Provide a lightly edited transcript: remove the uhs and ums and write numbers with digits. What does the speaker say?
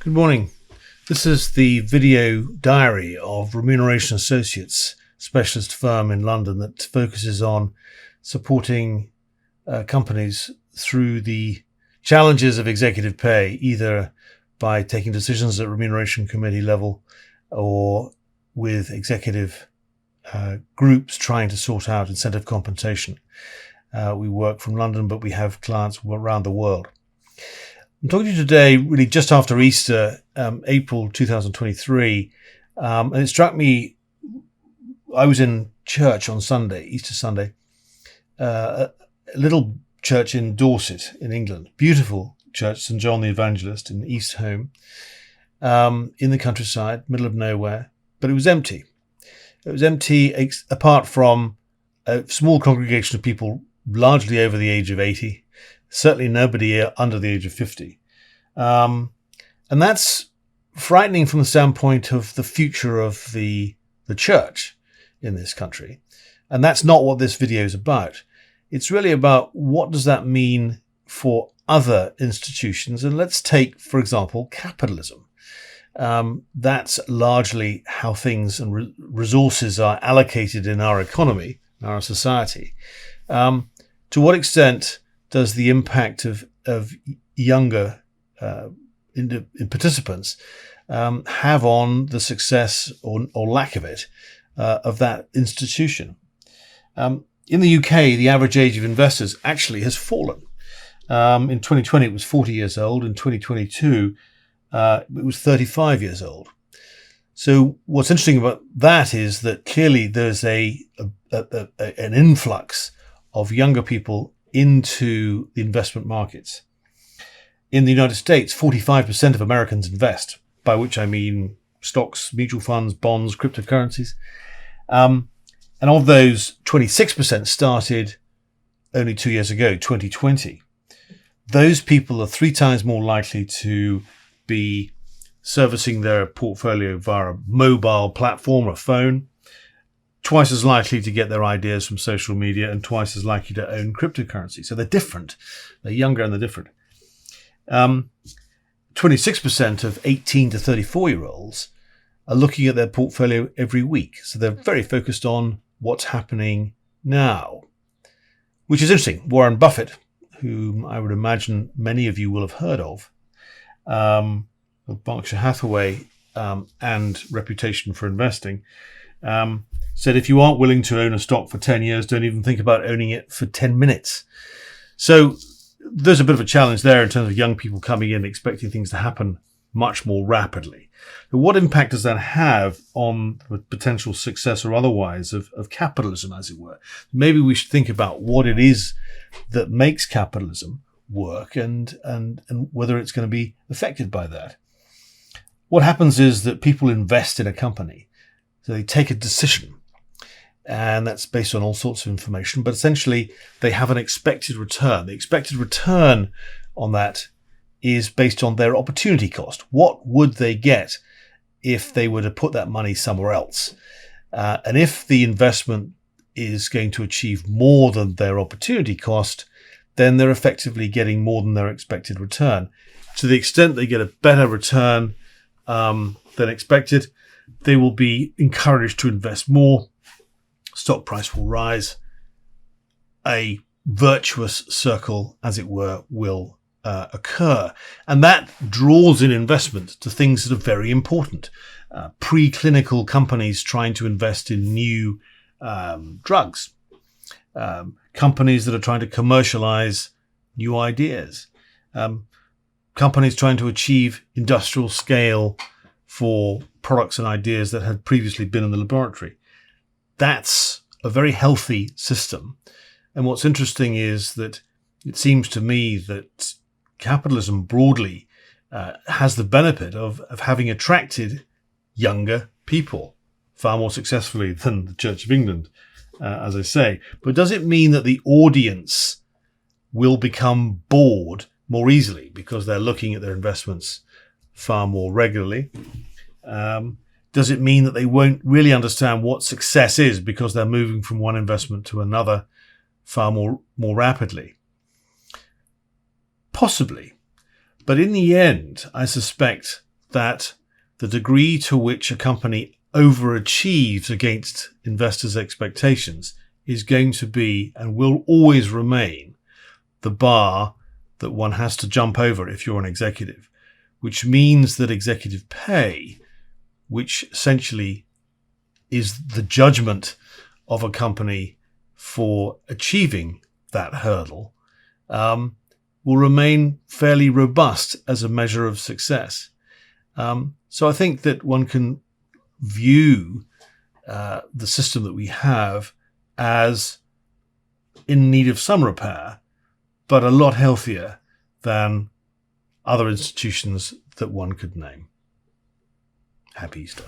Good morning. This is the video diary of Remuneration Associates, specialist firm in London that focuses on supporting companies through the challenges of executive pay, either by taking decisions at remuneration committee level or with executive groups trying to sort out incentive compensation. We work from London, but we have clients around the world. I'm talking to you today really just after Easter, April 2023, and it struck me, I was in church on Sunday, Easter Sunday, a little church in Dorset in England, beautiful church, St John the Evangelist in East Home, in the countryside, middle of nowhere, but it was empty. It was empty apart from a small congregation of people largely over the age of 80, certainly nobody under the age of 50. And that's frightening from the standpoint of the future of the church in this country. And that's not what this video is about. It's really about what does that mean for other institutions. And let's take, for example, capitalism. That's largely how things and resources are allocated in our economy, in our society. To what extent does the impact of younger participants have on the success or lack of it of that institution? In the UK, the average age of investors actually has fallen. In 2020, it was 40 years old. In 2022, it was 35 years old. So what's interesting about that is that clearly there's an influx of younger people into the investment markets. In the United States, 45% of Americans invest, by which I mean stocks, mutual funds, bonds, cryptocurrencies. And of those, 26% started only 2 years ago, 2020. Those people are 3 times more likely to be servicing their portfolio via a mobile platform or a phone, twice as likely to get their ideas from social media, and twice as likely to own cryptocurrency. So they're different. They're younger and they're different. 26% of 18 to 34-year-olds are looking at their portfolio every week. So they're very focused on what's happening now, which is interesting. Warren Buffett, whom I would imagine many of you will have heard of Berkshire Hathaway and reputation for investing, said if you aren't willing to own a stock for 10 years, don't even think about owning it for 10 minutes. So there's a bit of a challenge there in terms of young people coming in expecting things to happen much more rapidly. But what impact does that have on the potential success or otherwise of capitalism, as it were? Maybe we should think about what it is that makes capitalism work and whether it's going to be affected by that. What happens is that people invest in a company. So they take a decision, and that's based on all sorts of information, but essentially they have an expected return. The expected return on that is based on their opportunity cost. What would they get if they were to put that money somewhere else? And if the investment is going to achieve more than their opportunity cost, then they're effectively getting more than their expected return. To the extent they get a better return than expected, they will be encouraged to invest more. Stock price will rise. A virtuous circle, as it were, will occur. And that draws in investment to things that are very important. Preclinical companies trying to invest in new drugs. Companies that are trying to commercialize new ideas. Companies trying to achieve industrial scale for products and ideas that had previously been in the laboratory. That's a very healthy system. And what's interesting is that it seems to me that capitalism broadly has the benefit of having attracted younger people far more successfully than the Church of England, as I say. But does it mean that the audience will become bored more easily because they're looking at their investments far more regularly? Does it mean that they won't really understand what success is because they're moving from one investment to another far more rapidly? Possibly. But in the end, I suspect that the degree to which a company overachieves against investors' expectations is going to be and will always remain the bar that one has to jump over if you're an executive, which means that executive pay, which essentially is the judgment of a company for achieving that hurdle, will remain fairly robust as a measure of success. So I think that one can view the system that we have as in need of some repair, but a lot healthier than other institutions that one could name. Happy Easter.